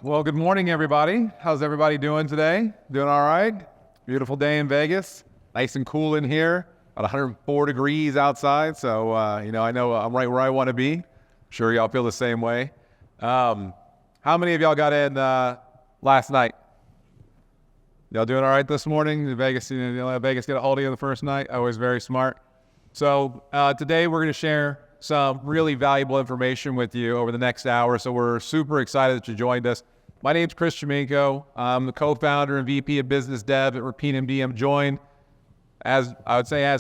Well, good morning, everybody. How's everybody doing today? Doing all right? Beautiful day in Vegas. Nice and cool in here. About 104 degrees outside. So, I know I'm right where I want to be. Sure y'all feel the same way. How many of y'all got in last night? Y'all doing all right this morning? Did Vegas get a hold of you the first night? Always very smart. So today we're going to share some really valuable information with you over the next hour. So we're super excited that you joined us. My name's Chris Chamenko. I'm the co-founder and VP of Business Dev at Repeat MD. I'm joined, as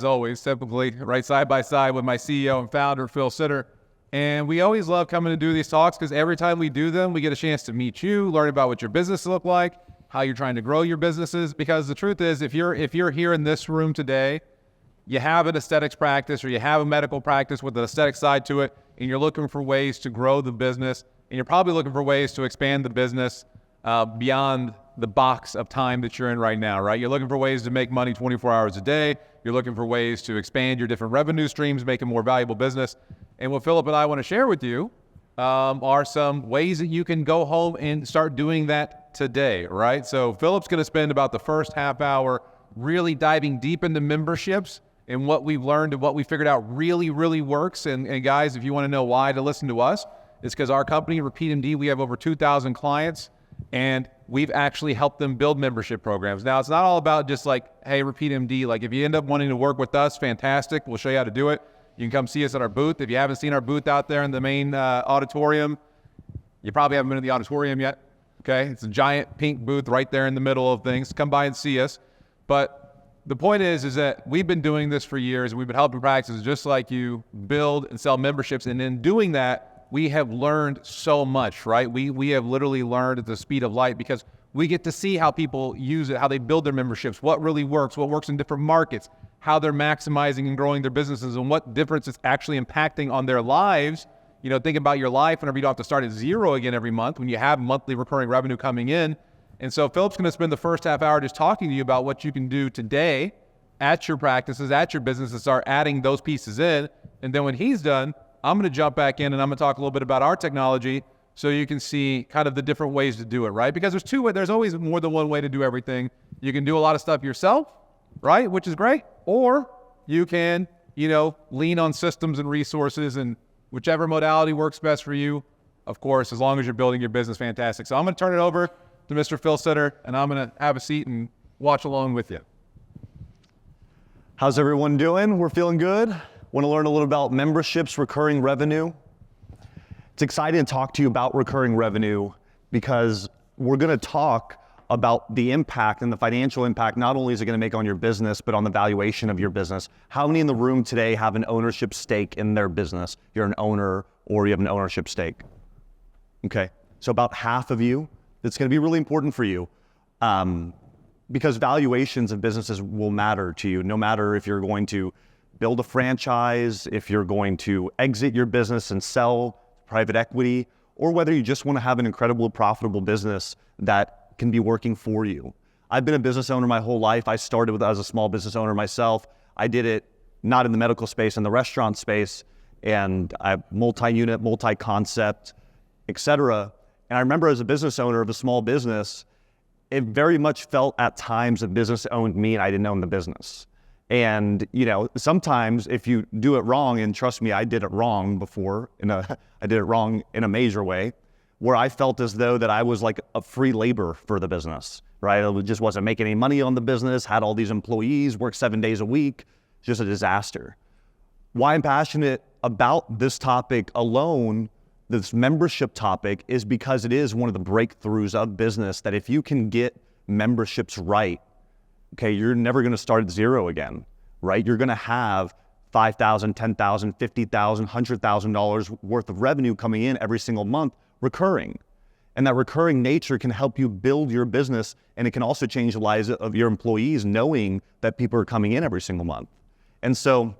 always, typically right side by side with my CEO and founder, Phil Sitter. And we always love coming to do these talks because every time we do them, we get a chance to meet you, learn about what your business look like, how you're trying to grow your businesses. Because the truth is, if you're here in this room today, you have an aesthetics practice or you have a medical practice with an aesthetic side to it, and you're looking for ways to grow the business, and you're probably looking for ways to expand the business beyond the box of time that you're in right now, right? You're looking for ways to make money 24 hours a day. You're looking for ways to expand your different revenue streams, make a more valuable business. And what Philip and I want to share with you are some ways that you can go home and start doing that today, right? So Philip's going to spend about the first half hour really diving deep into memberships and what we've learned and what we figured out really, really works. And guys, if you want to know why to listen to us, it's because our company, Repeat MD, we have over 2,000 clients, and we've actually helped them build membership programs. Now, it's not all about just like, hey, Repeat MD, like if you end up wanting to work with us, fantastic. We'll show you how to do it. You can come see us at our booth. If you haven't seen our booth out there in the main auditorium, you probably haven't been in the auditorium yet, okay? It's a giant pink booth right there in the middle of things. Come by and see us. But the point is that we've been doing this for years, and we've been helping practices just like you build and sell memberships. And in doing that, we have learned so much, right? We have literally learned at the speed of light because we get to see how people use it, how they build their memberships, what really works, what works in different markets, how they're maximizing and growing their businesses, and what difference it's actually impacting on their lives. You know, think about your life whenever you don't have to start at zero again every month when you have monthly recurring revenue coming in. And so Philip's going to spend the first half hour just talking to you about what you can do today at your practices, at your business, and start adding those pieces in. And then when he's done, I'm going to jump back in and I'm going to talk a little bit about our technology so you can see kind of the different ways to do it, right? Because there's always more than one way to do everything. You can do a lot of stuff yourself, right? Which is great. Or you can, lean on systems and resources, and whichever modality works best for you, of course, as long as you're building your business, fantastic. So I'm going to turn it over to Mr. Phil Sitter, and I'm going to have a seat and watch along with you. How's everyone doing? We're feeling good? Want to learn a little about memberships, recurring revenue? It's exciting to talk to you about recurring revenue because we're going to talk about the impact and the financial impact. Not only is it going to make on your business, but on the valuation of your business. How many in the room today have an ownership stake in their business? You're an owner or you have an ownership stake. Okay, so about half of you. It's going to be really important for you because valuations of businesses will matter to you, no matter if you're going to build a franchise, if you're going to exit your business and sell private equity, or whether you just want to have an incredibly profitable business that can be working for you. I've been a business owner my whole life. I started as a small business owner myself. I did it not in the medical space, in the restaurant space, and I multi-unit, multi-concept, etc. And I remember as a business owner of a small business, it very much felt at times that business owned me and I didn't own the business. And, sometimes if you do it wrong, and trust me, I did it wrong before, I did it wrong in a major way, where I felt as though that I was like a free labor for the business, right? I just wasn't making any money on the business, had all these employees, worked 7 days a week, just a disaster. Why I'm passionate about this topic alone, this membership topic, is because it is one of the breakthroughs of business that if you can get memberships right, okay, you're never going to start at zero again, right? You're going to have $5,000, $10,000, $50,000, $100,000 worth of revenue coming in every single month, recurring. And that recurring nature can help you build your business, and it can also change the lives of your employees knowing that people are coming in every single month. And so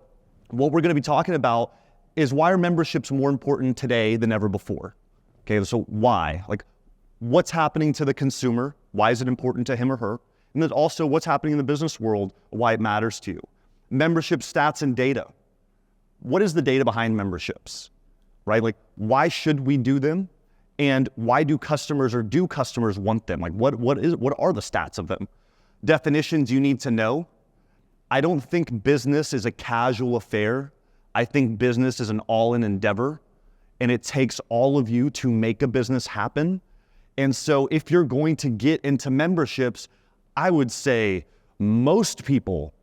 what we're going to be talking about is why are memberships more important today than ever before? Okay, so why? Like, what's happening to the consumer? Why is it important to him or her? And then also what's happening in the business world, why it matters to you. Membership stats and data. What is the data behind memberships, right? Like, why should we do them? And why do customers want them? Like what are the stats of them? Definitions you need to know. I don't think business is a casual affair. I think business is an all-in endeavor, and it takes all of you to make a business happen. And so if you're going to get into memberships, I would say most people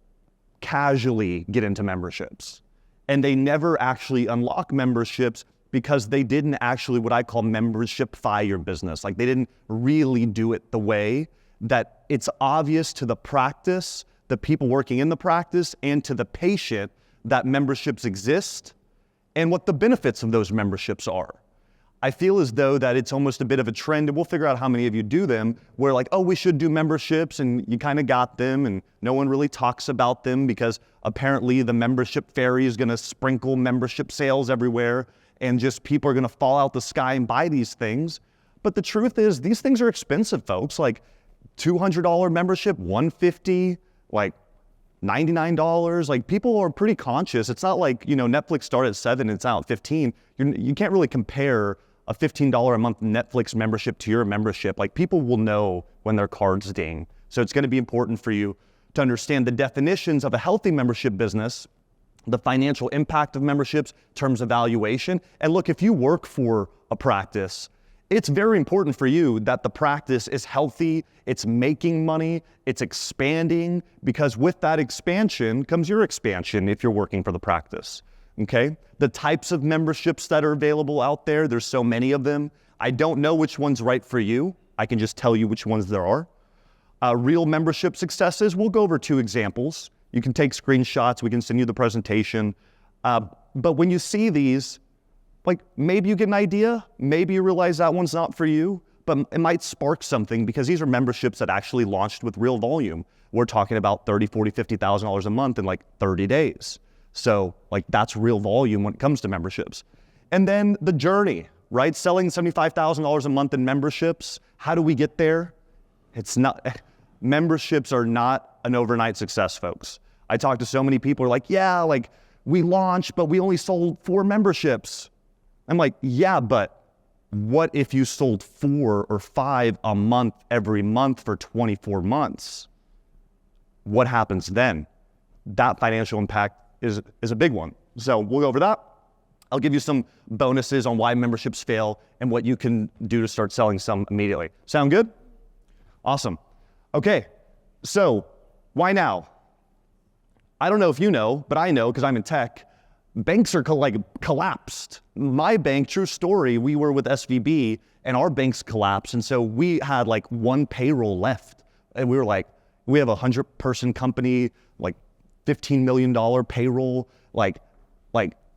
casually get into memberships, and they never actually unlock memberships because they didn't actually what I call membershipify your business. Like they didn't really do it the way that it's obvious to the practice, the people working in the practice, and to the patient that memberships exist and what the benefits of those memberships are. I feel as though that it's almost a bit of a trend, and we'll figure out how many of you do them, where like, oh, we should do memberships, and you kind of got them, and no one really talks about them because apparently the membership fairy is gonna sprinkle membership sales everywhere, and just people are gonna fall out the sky and buy these things. But the truth is, these things are expensive, folks. Like $200 membership, $150, like $99. Like people are pretty conscious. It's not like, Netflix started at $7 and it's out at $15. You can't really compare a $15 a month Netflix membership to your membership. Like people will know when their cards ding. So it's gonna be important for you to understand the definitions of a healthy membership business, the financial impact of memberships, terms of valuation. And look, if you work for a practice, it's very important for you that the practice is healthy, it's making money, it's expanding, because with that expansion comes your expansion if you're working for the practice, okay? The types of memberships that are available out there, there's so many of them. I don't know which one's right for you. I can just tell you which ones there are. Real membership successes, we'll go over 2 examples. You can take screenshots, we can send you the presentation. But when you see these, like maybe you get an idea, maybe you realize that one's not for you, but it might spark something because these are memberships that actually launched with real volume. We're talking about $30,000, $40,000, $50,000 a month in like 30 days. So like that's real volume when it comes to memberships. And then the journey, right? Selling $75,000 a month in memberships. How do we get there? Memberships are not an overnight success, folks. I talk to so many people who are like, yeah, like we launched, but we only sold 4 memberships. I'm like, yeah, but what if you sold 4 or 5 a month every month for 24 months? What happens then? That financial impact is a big one. So we'll go over that. I'll give you some bonuses on why memberships fail and what you can do to start selling some immediately. Sound good? Awesome. Okay, so why now? I don't know if you know, but I know because I'm in tech. Banks are collapsed. My bank, true story, we were with SVB and our banks collapsed. And so we had like 1 payroll left. And we were like, we have a 100-person company, like $15 million payroll. Like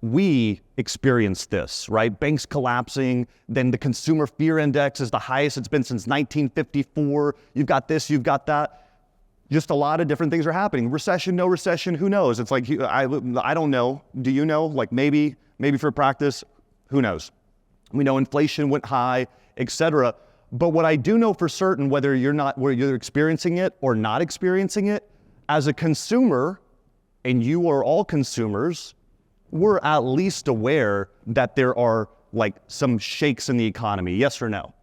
we experienced this, right? Banks collapsing, then the consumer fear index is the highest it's been since 1954. You've got this, you've got that. Just a lot of different things are happening. Recession, no recession, who knows? It's like, I don't know. Do you know? Like maybe for practice, who knows? We know inflation went high, et cetera. But what I do know for certain, whether you're experiencing it or not experiencing it, as a consumer, and you are all consumers, we're at least aware that there are like some shakes in the economy, yes or no?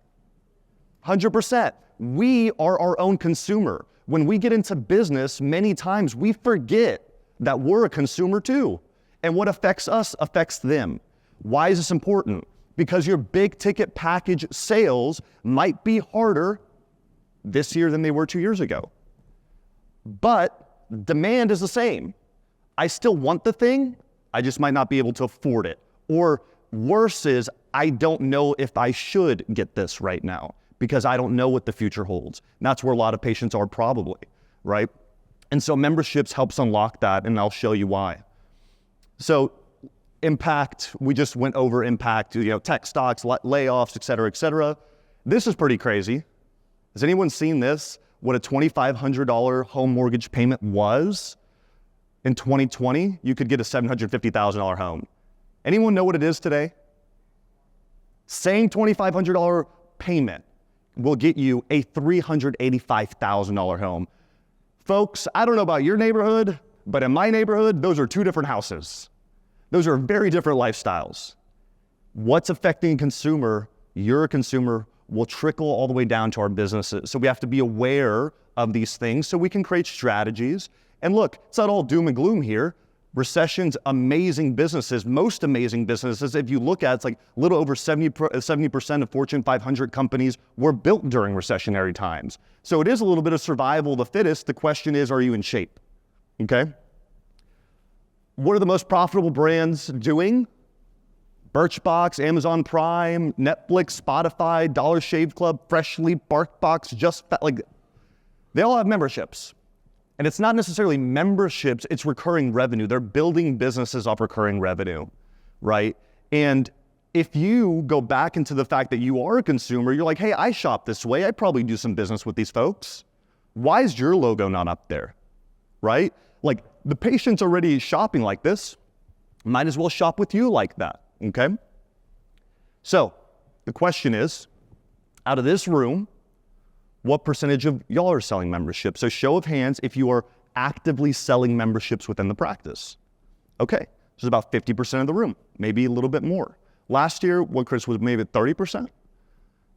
100%. We are our own consumer. When we get into business, many times we forget that we're a consumer too. And what affects us affects them. Why is this important? Because your big ticket package sales might be harder this year than they were 2 years ago. But demand is the same. I still want the thing, I just might not be able to afford it. Or worse is, I don't know if I should get this right now, because I don't know what the future holds. And that's where a lot of patients are probably, right? And so memberships helps unlock that, and I'll show you why. So impact, we just went over impact, tech stocks, layoffs, et cetera, et cetera. This is pretty crazy. Has anyone seen this? What a $2,500 home mortgage payment was in 2020? You could get a $750,000 home. Anyone know what it is today? Same $2,500 payment will get you a $385,000 home. Folks, I don't know about your neighborhood, but in my neighborhood, those are 2 different houses. Those are very different lifestyles. What's affecting a consumer you're a consumer, will trickle all the way down to our businesses. So we have to be aware of these things so we can create strategies. And look, it's not all doom and gloom here. Recessions, amazing businesses, most amazing businesses, if you look at, it's like a little over 70% of Fortune 500 companies were built during recessionary times. So it is a little bit of survival of the fittest. The question is, are you in shape? Okay. What are the most profitable brands doing? Birchbox, Amazon Prime, Netflix, Spotify, Dollar Shave Club, Freshly, BarkBox, they all have memberships. And it's not necessarily memberships, it's recurring revenue. They're building businesses off recurring revenue, right? And if you go back into the fact that you are a consumer, you're like, hey, I shop this way. I probably do some business with these folks. Why is your logo not up there, right? Like, the patient's already shopping like this. Might as well shop with you like that, okay? So the question is, out of this room, what percentage of y'all are selling memberships? So show of hands if you are actively selling memberships within the practice. Okay, so it's about 50% of the room, maybe a little bit more. Last year, what, Chris, was maybe 30%?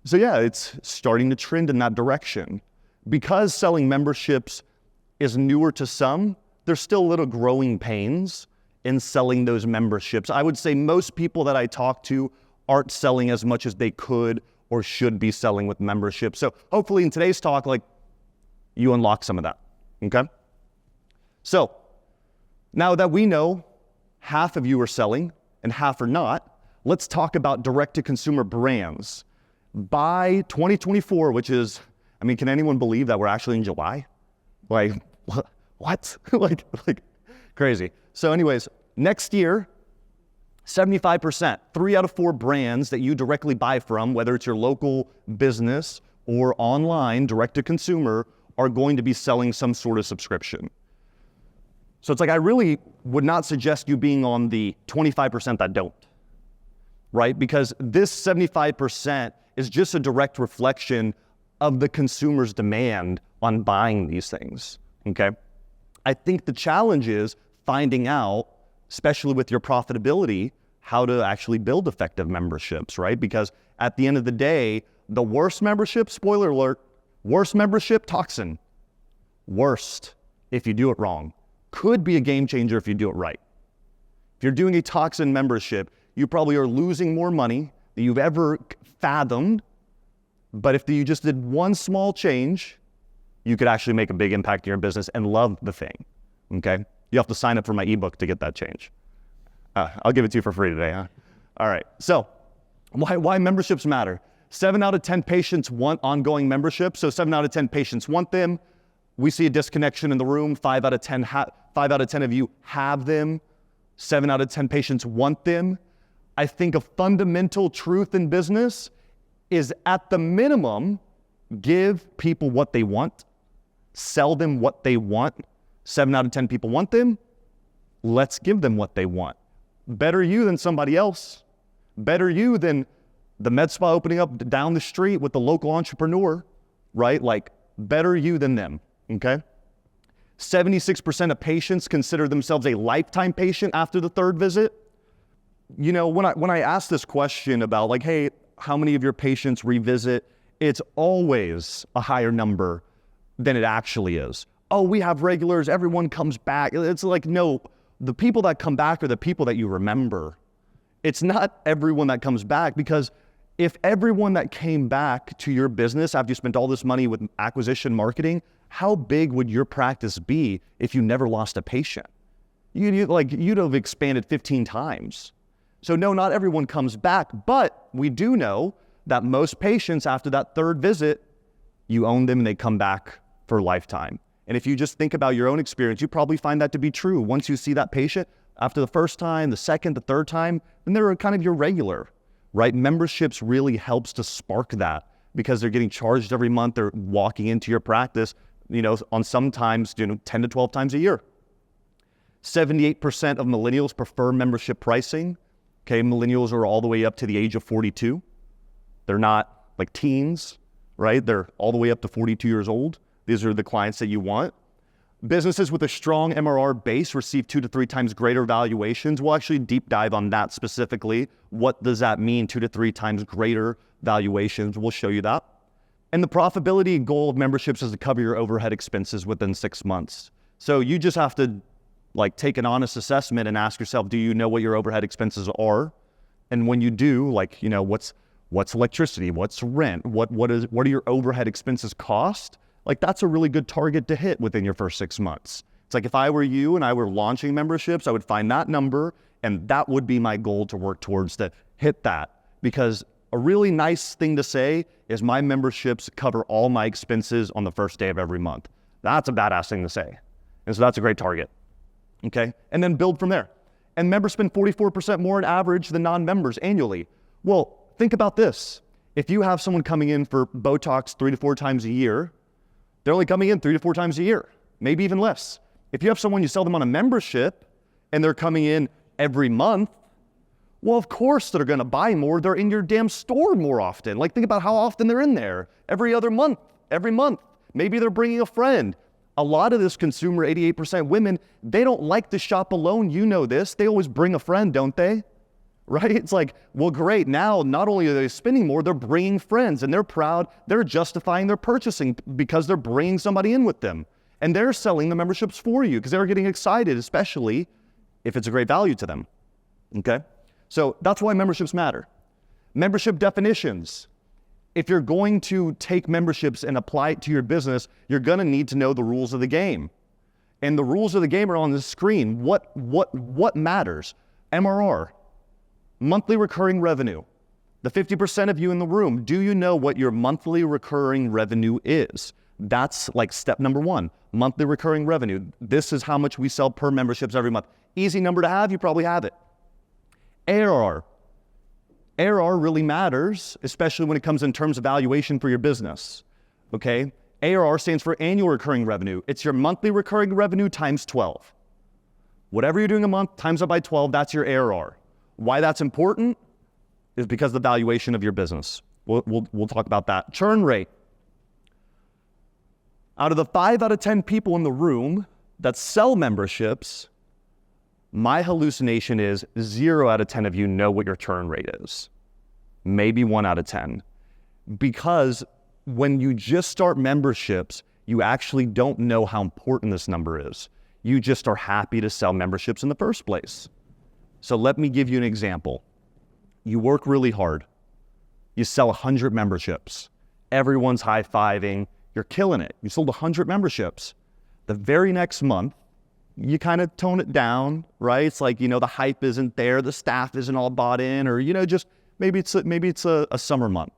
So yeah, it's starting to trend in that direction. Because selling memberships is newer to some, there's still little growing pains in selling those memberships. I would say most people that I talk to aren't selling as much as they could or should be selling with memberships. So hopefully in today's talk, like, you unlock some of that, okay? So now that we know half of you are selling and half are not, let's talk about direct-to-consumer brands. By 2024, which is, I mean, can anyone believe that we're actually in July? Like, what? like crazy. So anyways, next year, 75%, 3 out of 4 brands that you directly buy from, whether it's your local business or online, direct-to-consumer, are going to be selling some sort of subscription. So it's like, I really would not suggest you being on the 25% that don't, right? Because this 75% is just a direct reflection of the consumer's demand on buying these things, okay? I think the challenge is finding out, especially with your profitability, how to actually build effective memberships, right? Because at the end of the day, the worst membership, spoiler alert, worst membership, toxin. Worst if you do it wrong. Could be a game changer if you do it right. If you're doing a toxin membership, you probably are losing more money than you've ever fathomed. But if you just did one small change, you could actually make a big impact in your business and love the thing, okay? You have to sign up for my ebook to get that change. I'll give it to you for free today, huh? All right, so why memberships matter? 7 out of 10 patients want ongoing membership, so 7 out of 10 patients want them. We see a disconnection in the room. 5 out of 10 of you have them. 7 out of 10 patients want them. I think a fundamental truth in business is, at the minimum, give people what they want, sell them what they want. 7 out of 10 people want them. Let's give them what they want. Better you than somebody else. Better you than the med spa opening up down the street with the local entrepreneur, right? Like, better you than them, okay? 76% of patients consider themselves a lifetime patient after the 3rd visit. You know, when I ask this question about, like, hey, how many of your patients revisit? It's always a higher number than it actually is. Oh, we have regulars, everyone comes back. It's like, no, the people that come back are the people that you remember. It's not everyone that comes back, because if everyone that came back to your business after you spent all this money with acquisition marketing, how big would your practice be if you never lost a patient? You'd have expanded 15 times. So no, not everyone comes back, but we do know that most patients after that 3rd visit, you own them and they come back for a lifetime. And if you just think about your own experience, you probably find that to be true. Once you see that patient, after the 1st time, the 2nd, the 3rd time, then they're kind of your regular, right? Memberships really helps to spark that, because they're getting charged every month. They're walking into your practice, you know, on sometimes, 10 to 12 times a year. 78% of millennials prefer membership pricing. Okay, millennials are all the way up to the age of 42. They're not like teens, right? They're all the way up to 42 years old. These are the clients that you want. Businesses with a strong MRR base receive 2 to 3 times greater valuations. We'll actually deep dive on that specifically. What does that mean, 2 to 3 times greater valuations? We'll show you that. And the profitability goal of memberships is to cover your overhead expenses within 6 months. So you just have to take an honest assessment and ask yourself, do you know what your overhead expenses are? And when you do, what's electricity, what's rent, what are your overhead expenses cost? That's a really good target to hit within your first 6 months. It's like if I were you and I were launching memberships, I would find that number and that would be my goal to work towards, to hit that. Because a really nice thing to say is my memberships cover all my expenses on the first day of every month. That's a badass thing to say. And so that's a great target. Okay, and then build from there. And members spend 44% more on average than non-members annually. Well, think about this. If you have someone coming in for Botox 3 to 4 times a year, they're only coming in 3 to 4 times a year, maybe even less. If you have someone, you sell them on a membership and they're coming in every month, well, of course they're gonna buy more. They're in your damn store more often. Think about how often they're in there. Every month. Maybe they're bringing a friend. A lot of this consumer, 88% women, they don't like to shop alone. You know this. They always bring a friend, don't they? Right? It's like, well, great. Now, not only are they spending more, they're bringing friends and they're proud. They're justifying their purchasing because they're bringing somebody in with them. And they're selling the memberships for you because they're getting excited, especially if it's a great value to them. Okay? So that's why memberships matter. Membership definitions. If you're going to take memberships and apply it to your business, you're going to need to know the rules of the game. And the rules of the game are on the screen. What matters? MRR, monthly recurring revenue. The 50% of you in the room, do you know what your monthly recurring revenue is? That's step number 1, monthly recurring revenue. This is how much we sell per memberships every month. Easy number to have, you probably have it. ARR. ARR really matters, especially when it comes in terms of valuation for your business, okay? ARR stands for annual recurring revenue. It's your monthly recurring revenue times 12. Whatever you're doing a month, times it by 12, that's your ARR. Why that's important is because of the valuation of your business. We'll talk about that. Churn rate. Out of the 5 out of 10 people in the room that sell memberships, my hallucination is 0 out of 10 of you know what your churn rate is. Maybe 1 out of 10. Because when you just start memberships, you actually don't know how important this number is. You just are happy to sell memberships in the first place. So let me give you an example. You work really hard. You sell 100 memberships. Everyone's high-fiving. You're killing it. You sold 100 memberships. The very next month, you kind of tone it down, right? It's like, the hype isn't there, the staff isn't all bought in, or, just maybe it's a summer month.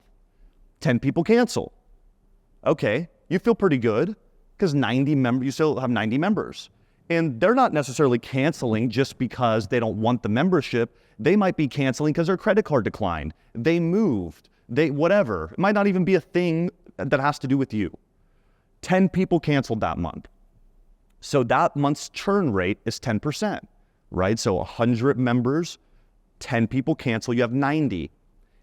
10 people cancel. Okay, you feel pretty good because you still have 90 members. And they're not necessarily canceling just because they don't want the membership. They might be canceling because their credit card declined. They moved, whatever. It might not even be a thing that has to do with you. 10 people canceled that month. So that month's churn rate is 10%, right? So 100 members, 10 people cancel, you have 90.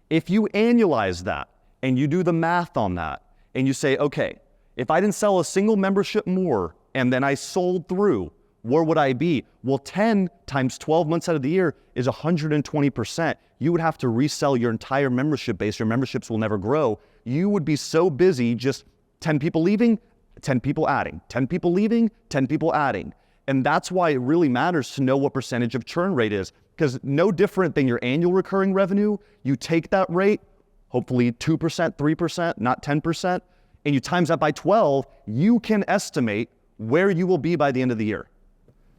If you annualize that and you do the math on that and you say, okay, if I didn't sell a single membership more and then I sold through, where would I be? Well, 10 times 12 months out of the year is 120%. You would have to resell your entire membership base. Your memberships will never grow. You would be so busy just 10 people leaving, 10 people adding, 10 people leaving, 10 people adding. And that's why it really matters to know what percentage of churn rate is, because no different than your annual recurring revenue, you take that rate, hopefully 2%, 3%, not 10%, and you times that by 12, you can estimate where you will be by the end of the year.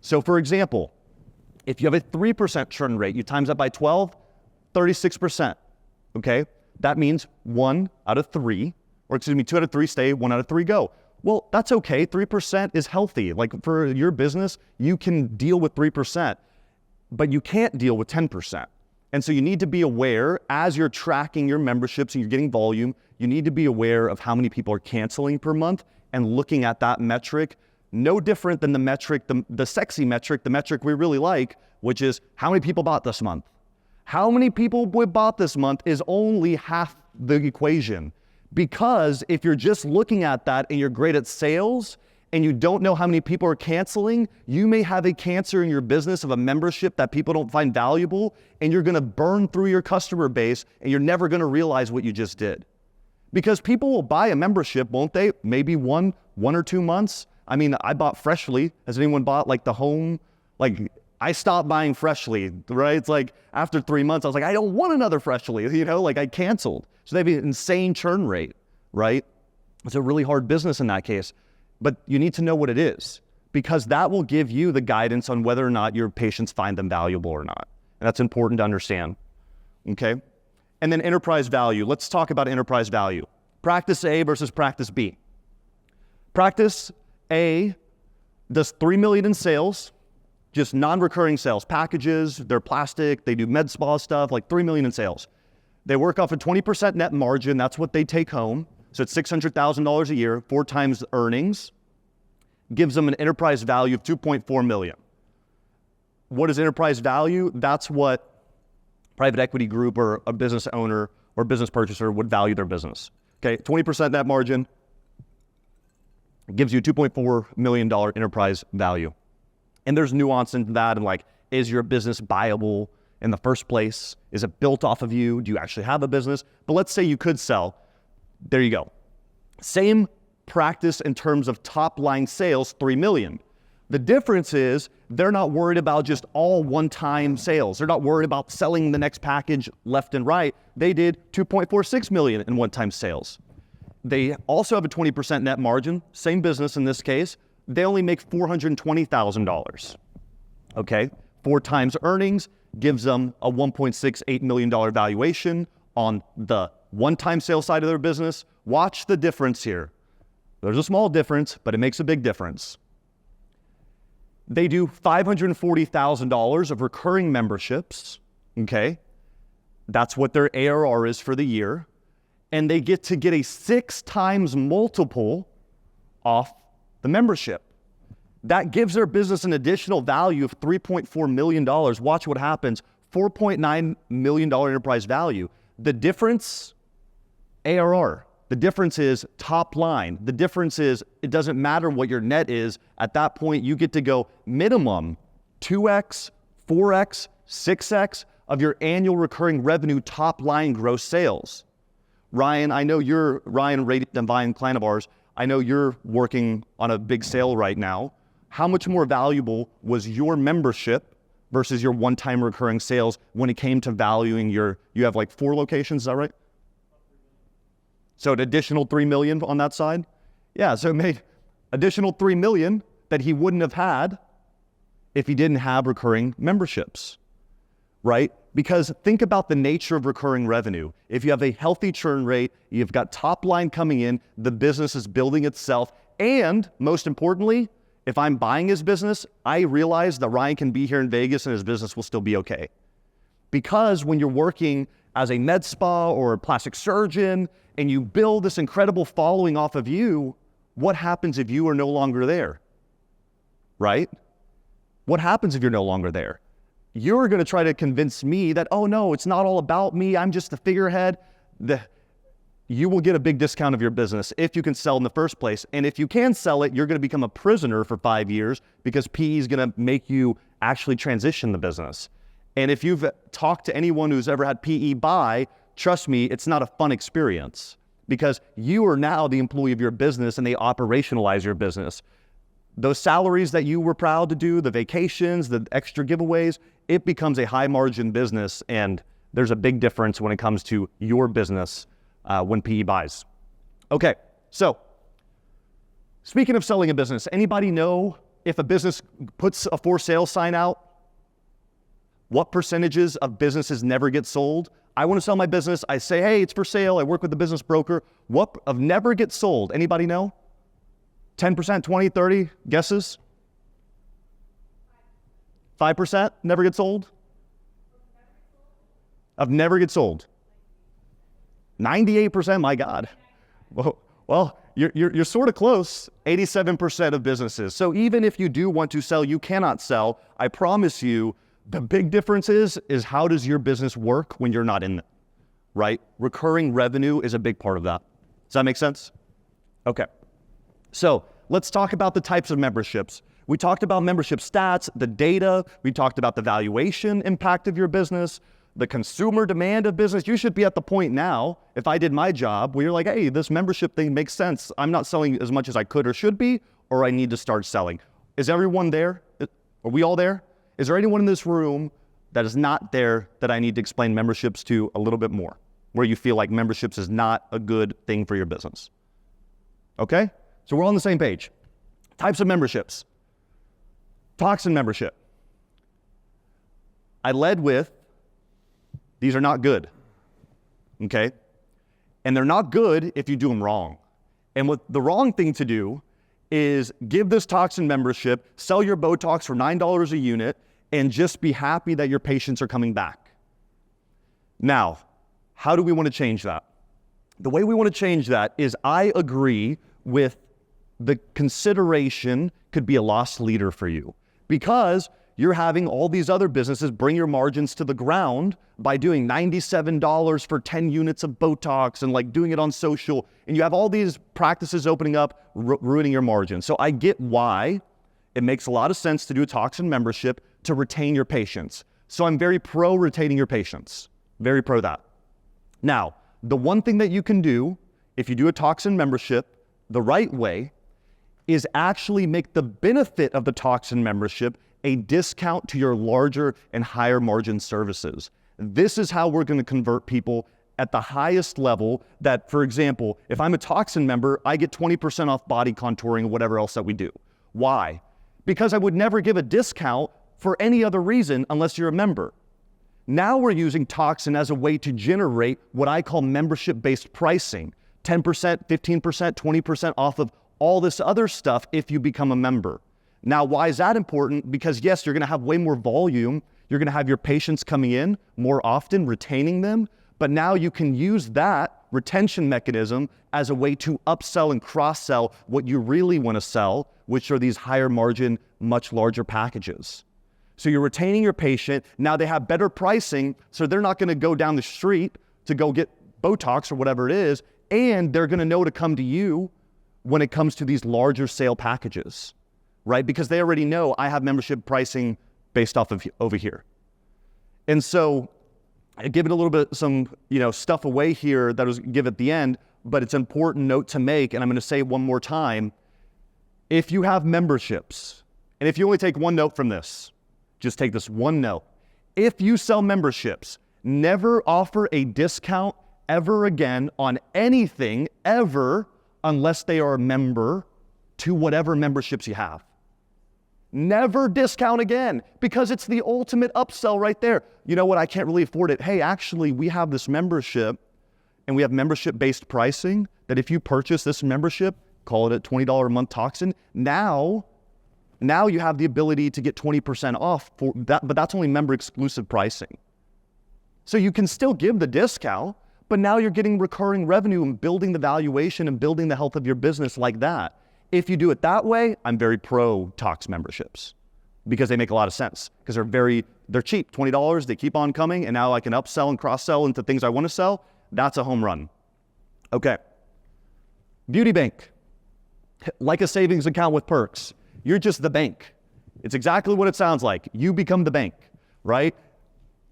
So for example, if you have a 3% churn rate, you times that by 12, 36%, okay? That means 2 out of 3 stay, 1 out of 3 go. Well, that's okay. 3% is healthy. For your business, you can deal with 3%, but you can't deal with 10%. And so you need to be aware as you're tracking your memberships and you're getting volume, you need to be aware of how many people are canceling per month and looking at that metric. No different than the metric, the sexy metric, the metric we really like, which is how many people bought this month. How many people bought this month is only half the equation. Because if you're just looking at that and you're great at sales and you don't know how many people are canceling, you may have a cancer in your business of a membership that people don't find valuable, and you're gonna burn through your customer base, and you're never gonna realize what you just did. Because people will buy a membership, won't they? Maybe one or 2 months. I mean, I bought Freshly. Has anyone bought like the home? Like, I stopped buying Freshly, right? It's like after 3 months, I was like, I don't want another Freshly, like I canceled. So they have an insane churn rate, right? It's a really hard business in that case, but you need to know what it is, because that will give you the guidance on whether or not your patients find them valuable or not. And that's important to understand, okay? And then enterprise value. Let's talk about enterprise value. Practice A versus practice B. Practice A does $3 million in sales, just non-recurring sales, packages, they're plastic, they do med spa stuff, like $3 million in sales. They work off a 20% net margin, that's what they take home. So it's $600,000 a year, 4 times the earnings, gives them an enterprise value of $2.4 million. What is enterprise value? That's what private equity group or a business owner or business purchaser would value their business. Okay, 20% net margin gives you $2.4 million enterprise value. And there's nuance into that, and like, is your business viable in the first place? Is it built off of you? Do you actually have a business? But let's say you could sell. There you go. Same practice in terms of top line sales, 3 million. The difference is they're not worried about just all one-time sales. They're not worried about selling the next package left and right. They did 2.46 million in one-time sales. They also have a 20% net margin, same business in this case. They only make $420,000. Okay, 4 times earnings gives them a $1.68 million valuation on the one-time sales side of their business. Watch the difference here. There's a small difference, but it makes a big difference. They do $540,000 of recurring memberships, okay? That's what their ARR is for the year. And they get to get a 6 times multiple off the membership. That gives their business an additional value of $3.4 million. Watch what happens, $4.9 million enterprise value. The difference, ARR. The difference is top line. The difference is it doesn't matter what your net is. At that point, you get to go minimum 2x, 4x, 6x of your annual recurring revenue top line gross sales. Ryan, I know you're, Ryan, Radiant Divine client of ours, I know you're working on a big sale right now. How much more valuable was your membership versus your one-time recurring sales when it came to valuing you have like 4 locations, is that right? So an additional 3 million on that side? Yeah, so it made additional 3 million that he wouldn't have had if he didn't have recurring memberships, right? Because think about the nature of recurring revenue. If you have a healthy churn rate, you've got top line coming in, the business is building itself, and most importantly, if I'm buying his business, I realize that Ryan can be here in Vegas and his business will still be okay. Because when you're working as a med spa or a plastic surgeon and you build this incredible following off of you, what happens if you are no longer there, right? What happens if you're no longer there? You're gonna try to convince me that, oh no, it's not all about me, I'm just the figurehead. You will get a big discount of your business if you can sell in the first place. And if you can sell it, you're gonna become a prisoner for 5 years because PE is gonna make you actually transition the business. And if you've talked to anyone who's ever had PE buy, trust me, it's not a fun experience because you are now the employee of your business and they operationalize your business. Those salaries that you were proud to do, the vacations, the extra giveaways, it becomes a high margin business, and there's a big difference when it comes to your business when PE buys. Okay, so speaking of selling a business, anybody know if a business puts a for sale sign out, what percentages of businesses never get sold? I want to sell my business. I say, hey, it's for sale. I work with the business broker. What of never gets sold? Anybody know? 10%, 20, 30 guesses? 5% never get sold? Of never get sold. 98%, my God. Well, you're sort of close. 87% of businesses. So even if you do want to sell, you cannot sell. I promise you, the big difference is how does your business work when you're not in it, right? Recurring revenue is a big part of that. Does that make sense? Okay. So let's talk about the types of memberships. We talked about membership stats, the data. We talked about the valuation impact of your business, the consumer demand of business. You should be at the point now, if I did my job, where you're like, hey, this membership thing makes sense. I'm not selling as much as I could or should be, or I need to start selling. Is everyone there? Are we all there? Is there anyone in this room that is not there that I need to explain memberships to a little bit more, where you feel like memberships is not a good thing for your business? Okay? So we're on the same page. Types of memberships. Toxin membership. I led with, these are not good, okay? And they're not good if you do them wrong. And what the wrong thing to do is give this toxin membership, sell your Botox for $9 a unit, and just be happy that your patients are coming back. Now, how do we want to change that? The way we want to change that is I agree with the consideration could be a loss leader for you, because you're having all these other businesses bring your margins to the ground by doing $97 for 10 units of Botox and like doing it on social. And you have all these practices opening up, ruining your margins. So I get why it makes a lot of sense to do a toxin membership to retain your patients. So I'm very pro retaining your patients, very pro that. Now, the one thing that you can do if you do a toxin membership the right way is actually make the benefit of the toxin membership a discount to your larger and higher margin services. This is how we're going to convert people at the highest level. That, for example, if I'm a toxin member, I get 20% off body contouring and whatever else that we do. Why? Because I would never give a discount for any other reason unless you're a member. Now we're using toxin as a way to generate what I call membership-based pricing. 10%, 15%, 20% off of all this other stuff if you become a member. Now, why is that important? Because yes, you're gonna have way more volume. You're gonna have your patients coming in more often, retaining them, but now you can use that retention mechanism as a way to upsell and cross-sell what you really wanna sell, which are these higher margin, much larger packages. So you're retaining your patient. Now they have better pricing, so they're not gonna go down the street to go get Botox or whatever it is, and they're gonna know to come to you when it comes to these larger sale packages, right? Because they already know I have membership pricing based off of over here. And so I give it a little bit, some stuff away here that I was give at the end, but it's an important note to make, and I'm gonna say it one more time. If you have memberships, and if you only take one note from this, just take this one note. If you sell memberships, never offer a discount ever again on anything, ever, unless they are a member to whatever memberships you have. Never discount again, because it's the ultimate upsell right there. You know what, I can't really afford it. Hey, actually, we have this membership, and we have membership-based pricing, that if you purchase this membership, call it a $20 a month toxin, now you have the ability to get 20% off for that, but that's only member exclusive pricing. So you can still give the discount, but now you're getting recurring revenue and building the valuation and building the health of your business like that. If you do it that way, I'm very pro Tox memberships because they make a lot of sense, because they're cheap, $20, they keep on coming, and now I can upsell and cross-sell into things I want to sell. That's a home run. Okay. Beauty bank, like a savings account with perks. You're just the bank. It's exactly what it sounds like. You become the bank, right?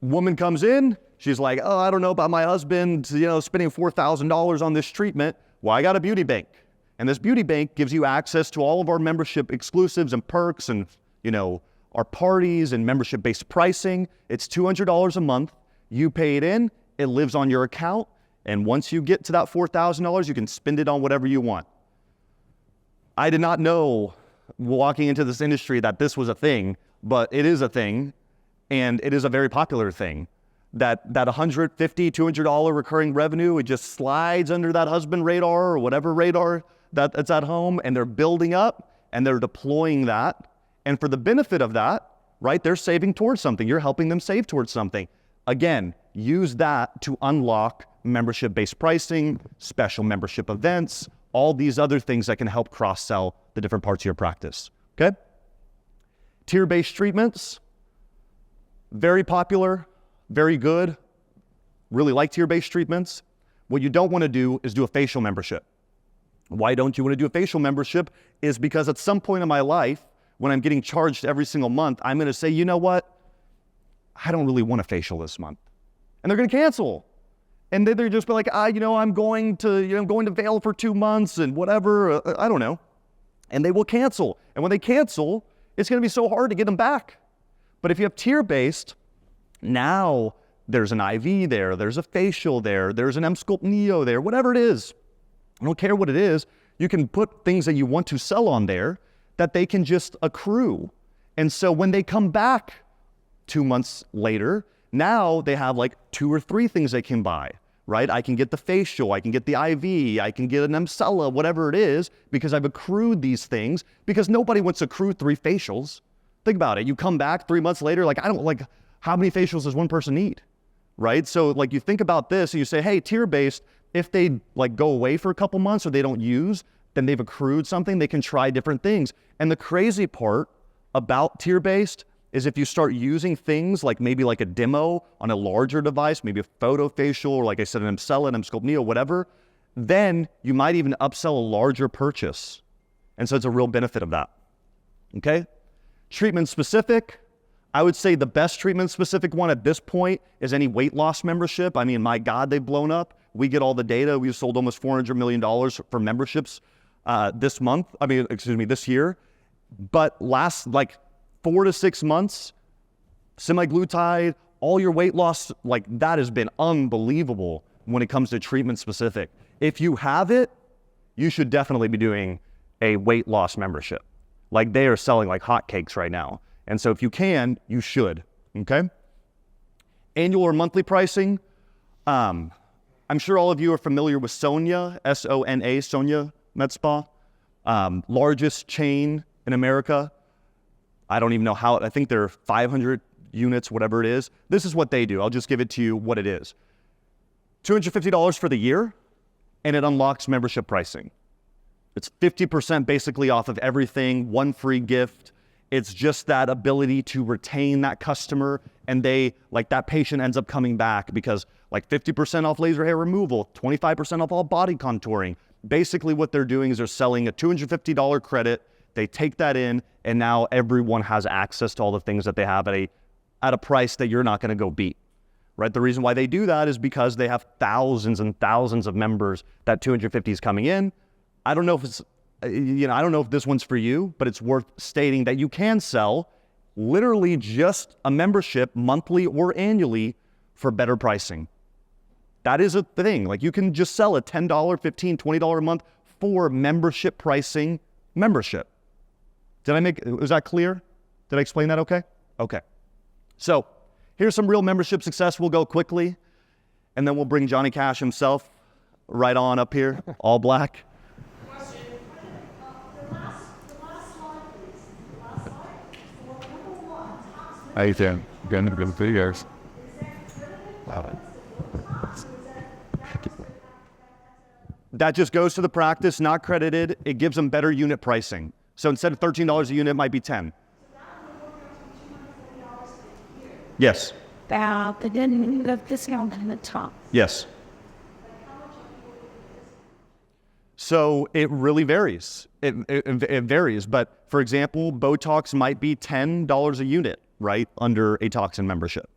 Woman comes in, she's like, oh, I don't know about my husband, spending $4,000 on this treatment. Well, I got a beauty bank. And this beauty bank gives you access to all of our membership exclusives and perks and, our parties and membership-based pricing. It's $200 a month. You pay it in, it lives on your account. And once you get to that $4,000, you can spend it on whatever you want. I did not know walking into this industry that this was a thing, but it is a thing. And it is a very popular thing. That $150, $200 recurring revenue, it just slides under that husband radar or whatever radar that's at home, and they're building up and they're deploying that. And for the benefit of that, right, they're saving towards something. You're helping them save towards something. Again, use that to unlock membership-based pricing, special membership events, all these other things that can help cross-sell the different parts of your practice, okay? Tier-based treatments, very popular, very good, really like tier-based treatments. What you don't want to do is do a facial membership. Why don't you want to do a facial membership is because at some point in my life, when I'm getting charged every single month, I'm going to say, you know what? I don't really want a facial this month. And they're going to cancel. And they're just be like, I'm going to Vail for 2 months and whatever. I don't know. And they will cancel. And when they cancel, it's going to be so hard to get them back. But if you have tier-based, now there's an IV there, there's a facial there, there's an Emsculpt Neo there, whatever it is. I don't care what it is. You can put things that you want to sell on there that they can just accrue. And so when they come back 2 months later, now they have like 2 or 3 things they can buy, right? I can get the facial, I can get the IV, I can get an Emsella, whatever it is, because I've accrued these things, because nobody wants to accrue 3 facials. Think about it. You come back 3 months later, how many facials does one person need, right? So you think about this and you say, hey, tier-based, if they go away for a couple months or they don't use, then they've accrued something, they can try different things. And the crazy part about tier-based is if you start using things maybe a demo on a larger device, maybe a photo facial, or like I said, an Emsella, an Emsculpt Neo, whatever, then you might even upsell a larger purchase. And so it's a real benefit of that, okay? Treatment specific, I would say the best treatment specific one at this point is any weight loss membership. I mean, my God, they've blown up. We get all the data. We've sold almost $400 million for memberships this year. But last 4 to 6 months, semaglutide, all your weight loss, that has been unbelievable when it comes to treatment specific. If you have it, you should definitely be doing a weight loss membership. They are selling like hotcakes right now. And so if you can, you should, okay? Annual or monthly pricing. I'm sure all of you are familiar with Sonia, S-O-N-A, Sonia Med Spa. Largest chain in America. I don't even know how, I think they're 500 units, whatever it is. This is what they do. I'll just give it to you what it is. $250 for the year, and it unlocks membership pricing. It's 50% basically off of everything, 1 free gift. It's just that ability to retain that customer, and that patient ends up coming back because 50% off laser hair removal, 25% off all body contouring. Basically what they're doing is they're selling a $250 credit. They take that in, and now everyone has access to all the things that they have at a price that you're not going to go beat, right? The reason why they do that is because they have thousands and thousands of members that 250 is coming in. I don't know if this one's for you, but it's worth stating that you can sell literally just a membership monthly or annually for better pricing. That is a thing. You can just sell a $10, $15, $20 a month for membership pricing membership. Was that clear? Did I explain that okay? Okay. So here's some real membership success. We'll go quickly, and then we'll bring Johnny Cash himself right on up here, all black. How you doing? Good for years. That just goes to the practice, not credited. It gives them better unit pricing. So instead of $13 a unit, it might be $10. Yes. The discount in the top. Yes. So it really varies. It varies. But for example, Botox might be $10 a unit, right? Under a toxin membership.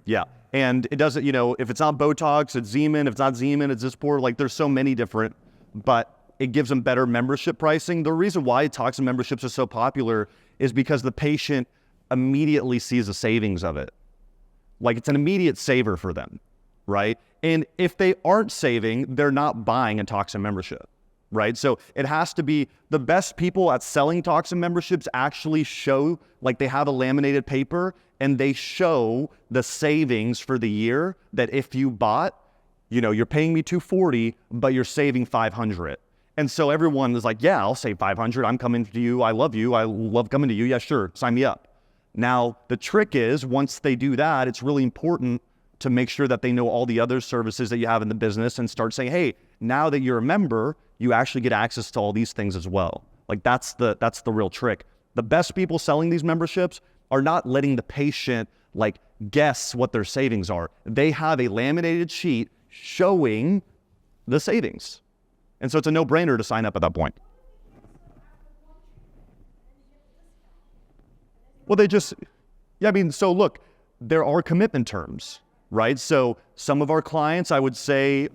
Yeah. And it doesn't, if it's not Botox, it's Zeman. If it's not Zeman, it's Dysport. There's so many different, but it gives them better membership pricing. The reason why toxin memberships are so popular is because the patient immediately sees the savings of it. It's an immediate saver for them, right? And if they aren't saving, they're not buying a toxin membership, right? So it has to be the best people at selling toxin memberships actually show, they have a laminated paper and they show the savings for the year that if you bought, you're paying me $240, but you're saving $500. And so everyone is like, yeah, I'll save $500. I'm coming to you. I love you. I love coming to you. Yeah, sure. Sign me up. Now, the trick is once they do that, it's really important to make sure that they know all the other services that you have in the business and start saying, hey, now that you're a member, you actually get access to all these things as well. That's the real trick. The best people selling these memberships are not letting the patient guess what their savings are. They have a laminated sheet showing the savings. And so it's a no-brainer to sign up at that point. Well, so look, there are commitment terms, right? So some of our clients, I would say,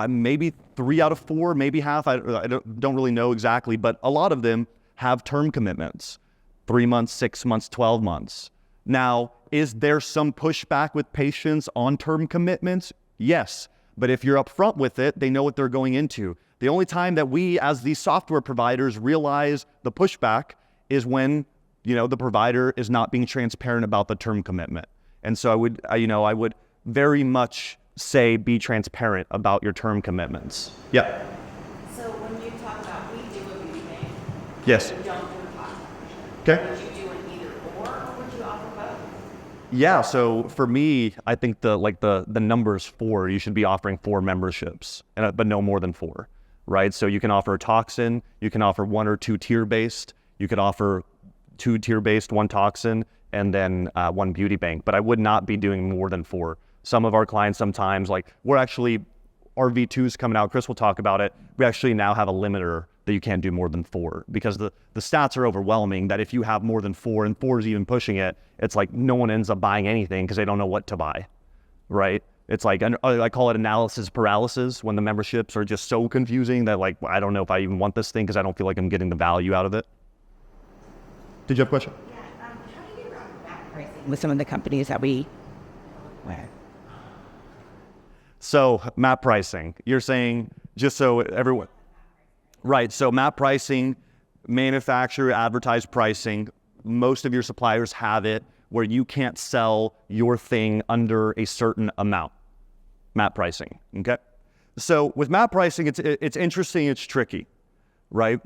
maybe 3 out of 4, maybe half, I don't really know exactly, but a lot of them have term commitments, 3 months, 6 months, 12 months. Now, is there some pushback with patients on term commitments? Yes, but if you're upfront with it, they know what they're going into. The only time that we, as these software providers, realize the pushback is when, the provider is not being transparent about the term commitment. And so I would very much say be transparent about your term commitments. Yeah. So when you talk about we do a beauty bank, Yes. we don't do a cost membership. Okay. Would you do an either or would you offer both? Yeah, so for me, I think the number is 4. You should be offering 4 memberships, but no more than 4, right? So you can offer a toxin, you can offer 1 or 2 tier-based, you could offer 2 tier-based, 1 toxin, and then 1 beauty bank. But I would not be doing more than 4. Some of our clients sometimes, our V2's coming out, Chris will talk about it, we actually now have a limiter that you can't do more than 4 because the stats are overwhelming that if you have more than 4 and 4 is even pushing it, it's like no one ends up buying anything because they don't know what to buy, right? It's like, I call it analysis paralysis when the memberships are just so confusing that I don't know if I even want this thing because I don't feel like I'm getting the value out of it. Did you have a question? Yeah. How do you get around back pricing? With some of the companies that we wear. So map pricing, you're saying just so everyone, right? So map pricing, manufacturer advertised pricing, most of your suppliers have it where you can't sell your thing under a certain amount. Map pricing, okay? So with map pricing, it's interesting, it's tricky, right?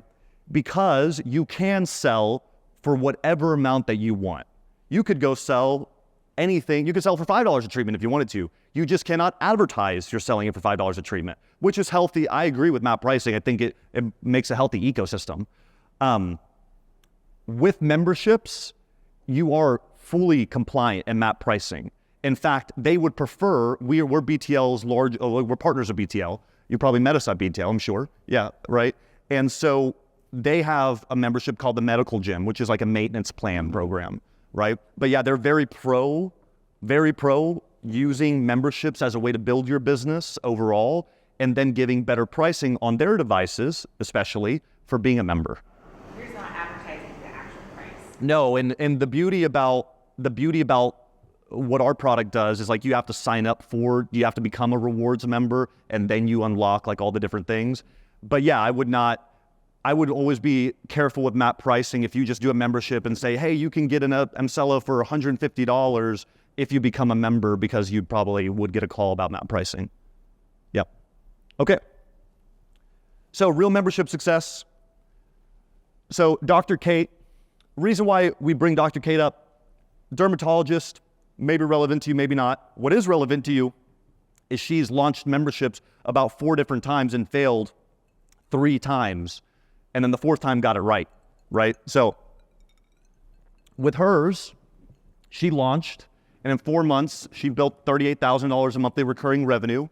Because you can sell for whatever amount that you want. You could go sell anything. You could sell for $5 a treatment if you wanted to. You just cannot advertise you're selling it for $5 a treatment, which is healthy. I agree with map pricing. I think it makes a healthy ecosystem. With memberships, you are fully compliant in map pricing. In fact, they would prefer, we're BTL's we're partners of BTL. You probably met us at BTL, I'm sure. Yeah, right? And so they have a membership called the Medical Gym, which is like a maintenance plan program, right? But yeah, they're very pro using memberships as a way to build your business overall and then giving better pricing on their devices, especially for being a member. You're just not advertising the actual price. No, and the beauty about what our product does is you have to sign up you have to become a rewards member and then you unlock all the different things. But yeah, I would always be careful with map pricing if you just do a membership and say, hey, you can get an Emsella for $150 if you become a member, because you probably would get a call about map pricing. Yep. Okay. So real membership success. So Dr. Kate, reason why we bring Dr. Kate up, dermatologist, maybe relevant to you, maybe not. What is relevant to you is she's launched memberships about 4 different times and failed 3 times. And then the 4th time got it right? So with hers, she launched, and in 4 months, she built $38,000 in monthly recurring revenue.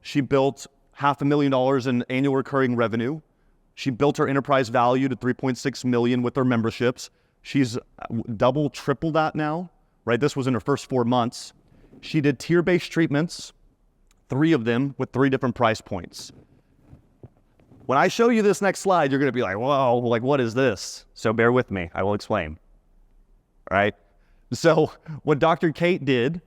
She built $500,000 in annual recurring revenue. She built her enterprise value to $3.6 million with her memberships. She's double, triple that now, right? This was in her first 4 months. She did tier-based treatments, 3 of them with 3 different price points. When I show you this next slide, you're going to be like, whoa, what is this? So bear with me. I will explain. All right? So what Dr. Kate did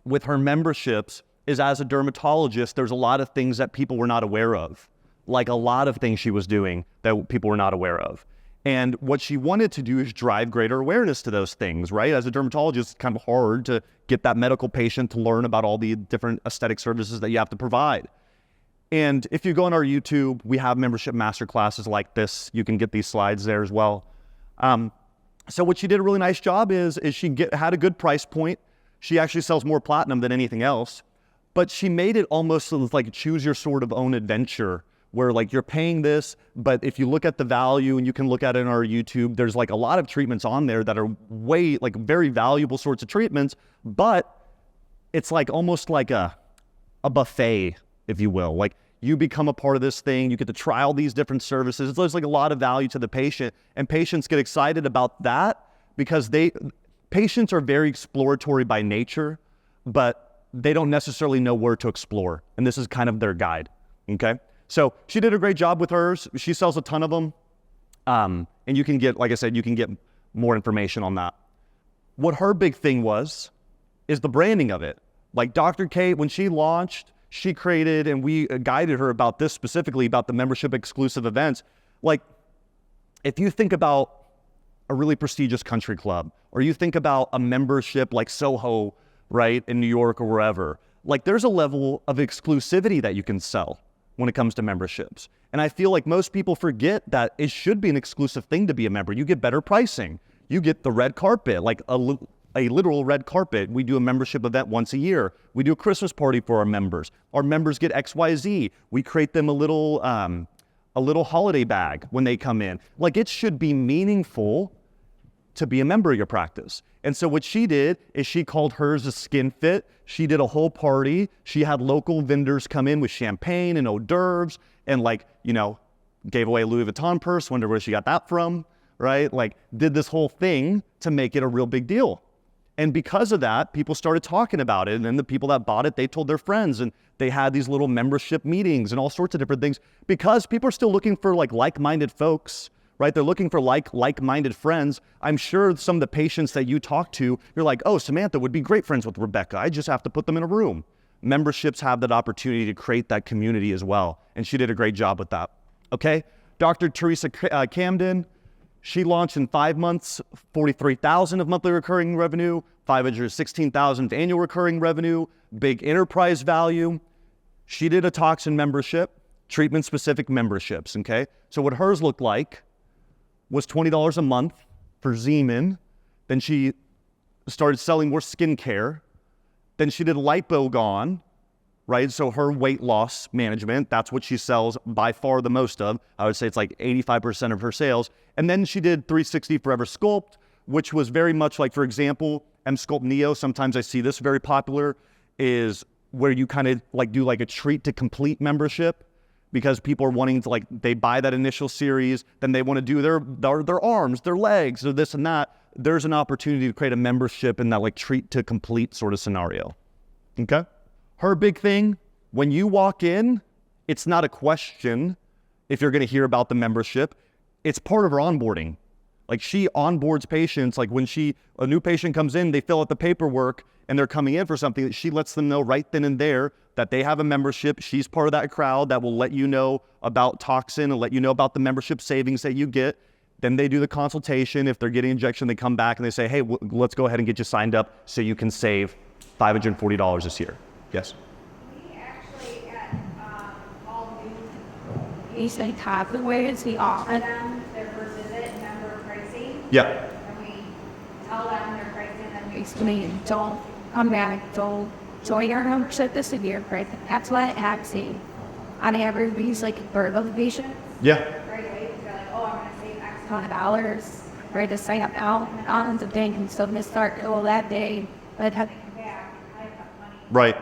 with her memberships is, as a dermatologist, there's a lot of things that people were not aware of. A lot of things she was doing that people were not aware of. And what she wanted to do is drive greater awareness to those things, right? As a dermatologist, it's kind of hard to get that medical patient to learn about all the different aesthetic services that you have to provide. And if you go on our YouTube, we have membership masterclasses like this. You can get these slides there as well. So what she did a really nice job is she had a good price point. She actually sells more platinum than anything else, but she made it almost like choose your sort of own adventure, where you're paying this, but if you look at the value, and you can look at it in our YouTube, there's a lot of treatments on there that are way very valuable sorts of treatments, but it's almost like a buffet, if you will. You become a part of this thing. You get to try all these different services. There's like a lot of value to the patient, and patients get excited about that because patients are very exploratory by nature, but they don't necessarily know where to explore. And this is kind of their guide, okay? So she did a great job with hers. She sells a ton of them. And you can get, like I said, you can get more information on that. What her big thing was is the branding of it. Like Dr. Kate, when she launched, she created, and we guided her about this specifically, about the membership exclusive events. Like, if you think about a really prestigious country club, or you think about a membership like Soho, right, in New York or wherever, like there's a level of exclusivity that you can sell when it comes to memberships. And I feel like most people forget that it should be an exclusive thing to be a member. You get better pricing. You get the red carpet, like a literal red carpet. We do a membership event once a year. We do a Christmas party for our members. Our members get XYZ. We create them a little holiday bag when they come in. Like, it should be meaningful to be a member of your practice. And so what she did is she called hers a Skin Fit. She did a whole party. She had local vendors come in with champagne and hors d'oeuvres and, like, you know, gave away a Louis Vuitton purse. Wonder where she got that from, right? Like, did this whole thing to make it a real big deal. And because of that, people started talking about it. And then the people that bought it, they told their friends, and they had these little membership meetings and all sorts of different things, because people are still looking for like-minded folks, right? They're looking for like-minded friends. I'm sure some of the patients that you talk to, you're like, oh, Samantha would be great friends with Rebecca. I just have to put them in a room. Memberships have that opportunity to create that community as well. And she did a great job with that. Okay, Dr. Teresa Camden, she launched in 5 months, $43,000 of monthly recurring revenue, $516,000 of annual recurring revenue, big enterprise value. She did a toxin membership, treatment-specific memberships, okay? So what hers looked like was $20 a month for Zeman. Then she started selling more skincare. Then she did Lipogon, right? So her weight loss management, that's what she sells by far the most of. I would say it's like 85% of her sales. And then she did 360 Forever Sculpt, which was very much like, for example, M-Sculpt Neo, sometimes I see this very popular, is where you kind of like do like a treat to complete membership, because people are wanting to, like, they buy that initial series, then they want to do their arms, their legs, or this and that. There's an opportunity to create a membership in that like treat to complete sort of scenario, okay? Her big thing, when you walk in, it's not a question if you're going to hear about the membership. It's part of her onboarding. Like, she onboards patients. Like, when a new patient comes in, they fill out the paperwork and they're coming in for something, she lets them know right then and there that they have a membership. She's part of that crowd that will let you know about toxin and let you know about the membership savings that you get. Then they do the consultation. If they're getting injection, they come back and they say, hey, let's go ahead and get you signed up so you can save $540 this year. Yes. We actually at all new He said, "Top the way is the offer." them their first visit member pricing, Yeah. and we tell them their pricing, and we Explain, don't come back, don't join our membership this year, right? That's what I've seen. On average, we use like a third of the patient, Yeah. right away, they're like, oh, I'm gonna save X amount. $100, right, to sign up now, on the thing, and so they start all that day, but have Yeah, I have enough money. Right.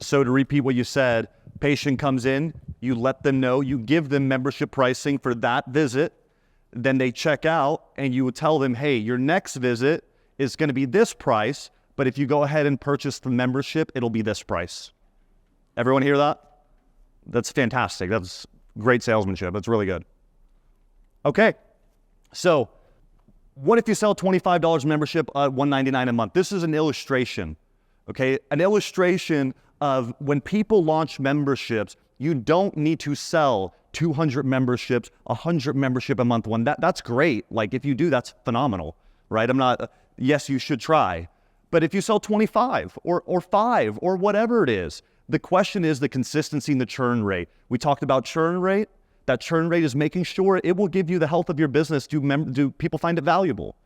So to repeat what you said, patient comes in, you let them know, you give them membership pricing for that visit, then they check out and you would tell them, hey, your next visit is going to be this price, but if you go ahead and purchase the membership, it'll be this price. Everyone hear that? That's fantastic. That's great salesmanship. That's really good. Okay, so what if you sell $25 membership at $199 a month? This is an illustration, okay? An illustration of when people launch memberships, you don't need to sell 200 memberships, 100 membership a month one. That's great. Like, if you do, that's phenomenal, right? Yes, you should try. But if you sell 25 or 5 or whatever it is, the question is the consistency and the churn rate. We talked about churn rate. That churn rate is making sure it will give you the health of your business. Do people find it valuable,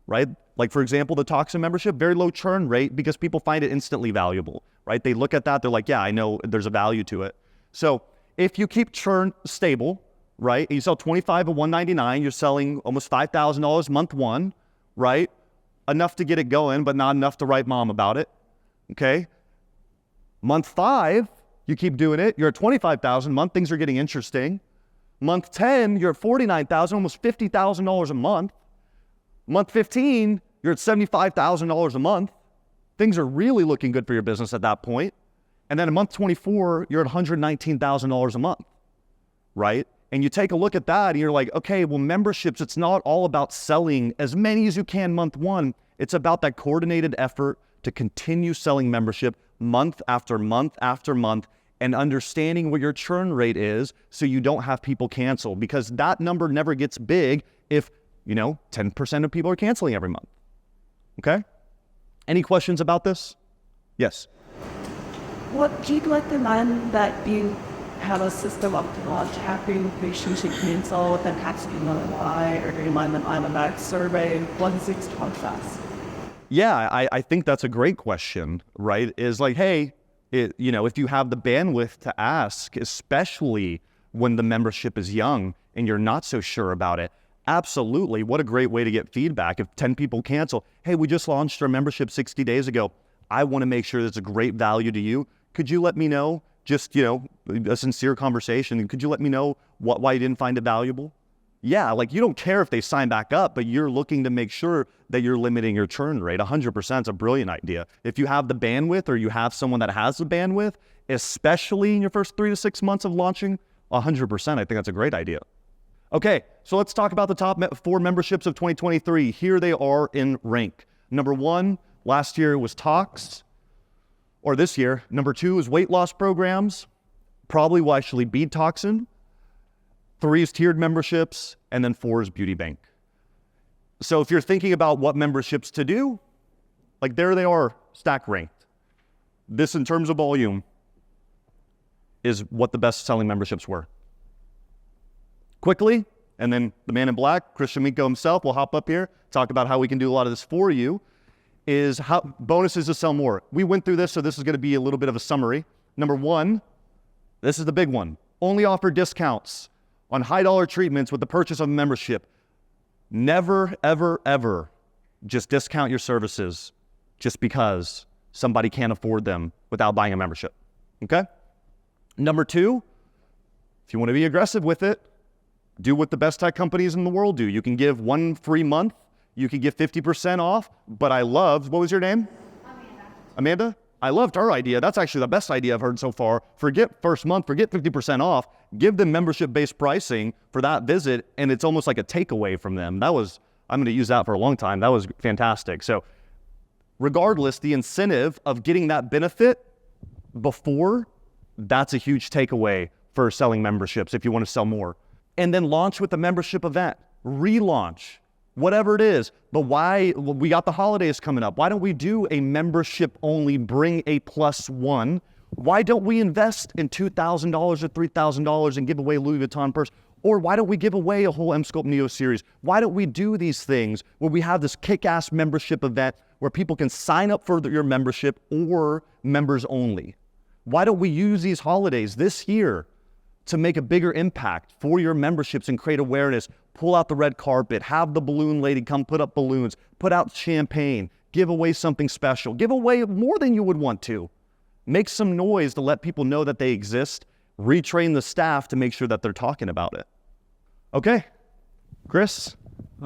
right? Like, for example, the Toxin membership, very low churn rate because people find it instantly valuable, right? They look at that, they're like, yeah, I know there's a value to it. So if you keep churn stable, right, and you sell 25 at $199, you're selling almost $5,000 month one, right? Enough to get it going, but not enough to write mom about it, okay? Month 5, you keep doing it. You're at 25,000 a month. Things are getting interesting. Month 10, you're at 49,000, almost $50,000 a month. Month 15, you're at $75,000 a month. Things are really looking good for your business at that point. And then in month 24, you're at $119,000 a month, right? And you take a look at that and you're like, okay, well, memberships, it's not all about selling as many as you can month one. It's about that coordinated effort to continue selling membership month after month after month and understanding what your churn rate is so you don't have people cancel, because that number never gets big if, 10% of people are canceling every month. Okay? Any questions about this? Yes. What do you recommend that you have a system of launch after patients should cancel with an asking them why or remind them on a back survey? What is the process? Yeah, I think that's a great question, right? Is like, hey, if you have the bandwidth to ask, especially when the membership is young and you're not so sure about it, absolutely. What a great way to get feedback. If 10 people cancel, hey, we just launched our membership 60 days ago. I want to make sure that's a great value to you. Could you let me know, just, a sincere conversation, could you let me know why you didn't find it valuable? Yeah, like you don't care if they sign back up, but you're looking to make sure that you're limiting your churn rate. 100% is a brilliant idea. If you have the bandwidth or you have someone that has the bandwidth, especially in your first 3 to 6 months of launching, 100%, I think that's a great idea. Okay, so let's talk about the top 4 memberships of 2023. Here they are in rank. Number 1, last year was Tox, or this year. Number 2 is weight loss programs, probably will actually be Toxin. 3 is tiered memberships, and then 4 is Beauty Bank. So if you're thinking about what memberships to do, like there they are, stack ranked. This in terms of volume is what the best selling memberships were. Quickly, and then the man in black, Christian Minko himself, will hop up here, talk about how we can do a lot of this for you, is how bonuses to sell more. We went through this, so this is going to be a little bit of a summary. Number 1, this is the big one. Only offer discounts on high dollar treatments with the purchase of a membership. Never, ever, ever just discount your services just because somebody can't afford them without buying a membership, okay? Number 2, if you want to be aggressive with it, do what the best tech companies in the world do. You can give 1 free month, you can give 50% off, but I loved, what was your name? Amanda? I loved her idea. That's actually the best idea I've heard so far. Forget first month, forget 50% off. Give them membership-based pricing for that visit, and it's almost like a takeaway from them. I'm going to use that for a long time. That was fantastic. So regardless, the incentive of getting that benefit before, that's a huge takeaway for selling memberships if you want to sell more. And then launch with a membership event. Relaunch. Whatever it is. But why, we got the holidays coming up. Why don't we do a membership only, bring a +1? Why don't we invest in $2,000 or $3,000 and give away a Louis Vuitton purse? Or why don't we give away a whole Emsculpt Neo series? Why don't we do these things where we have this kick-ass membership event where people can sign up for your membership or members only? Why don't we use these holidays this year to make a bigger impact for your memberships and create awareness? Pull out the red carpet, have the balloon lady come put up balloons, put out champagne, give away something special, give away more than you would want to. Make some noise to let people know that they exist, retrain the staff to make sure that they're talking about it. Okay, Chris?